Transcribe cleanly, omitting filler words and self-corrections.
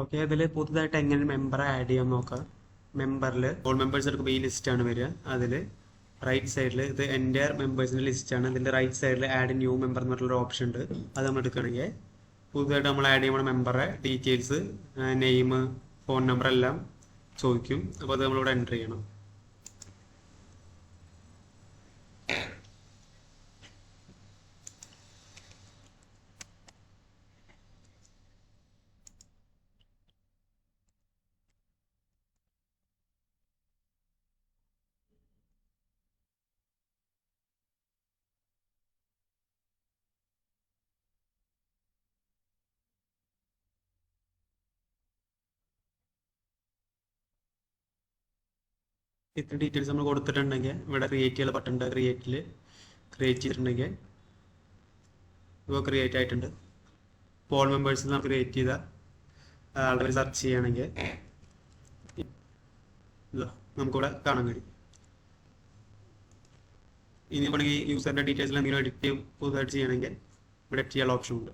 Okay, അതിൽ പുതുതായിട്ട് എങ്ങനെ മെമ്പറെ ആഡ് ചെയ്യാൻ നോക്കാം. മെമ്പറിൽ ഓൾ മെമ്പേഴ്സ് എടുക്കുമ്പോൾ ഈ ലിസ്റ്റാണ് വരിക. അതിൽ റൈറ്റ് സൈഡിൽ ഇത് എൻ്റെ മെമ്പേഴ്സിൻ്റെ ലിസ്റ്റാണ്. ഇതിൻ്റെ റൈറ്റ് സൈഡിൽ ആഡ് ന്യൂ മെമ്പർ എന്ന് പറഞ്ഞൊരു ഓപ്ഷൻ ഉണ്ട്. അത് നമ്മൾ എടുക്കുകയാണെങ്കിൽ പുതുതായിട്ട് നമ്മൾ ആഡ് ചെയ്യുമ്പോൾ മെമ്പറെ ഡീറ്റെയിൽസ്, നെയിം, ഫോൺ നമ്പർ എല്ലാം ചോദിക്കും. അപ്പോൾ അത് നമ്മളിവിടെ എൻ്റർ ചെയ്യണം. ഇത്ര ഡീറ്റെയിൽസ് നമ്മൾ കൊടുത്തിട്ടുണ്ടെങ്കിൽ ഇവിടെ ക്രിയേറ്റ് ചെയ്യാൻ ബട്ടൺ ഉണ്ട്. ക്രിയേറ്റ് ചെയ്തിട്ടുണ്ടെങ്കിൽ ഇപ്പോൾ ക്രിയേറ്റ് ആയിട്ടുണ്ട്. പോൾ മെമ്പേഴ്സ് നമുക്ക് ക്രിയേറ്റ് ചെയ്ത ആൾക്കാർ സെർച്ച് ചെയ്യുകയാണെങ്കിൽ നമുക്കിവിടെ കാണാൻ കഴിയും. ഇനി വേണമെങ്കിൽ യൂസറിൻ്റെ ഡീറ്റെയിൽസിൽ എന്തെങ്കിലും എഡിറ്റ് പുതുതായിട്ട് ചെയ്യണമെങ്കിൽ ഇവിടെ എഡിറ്റ് ചെയ്യാനുള്ള ഓപ്ഷൻ ഉണ്ട്.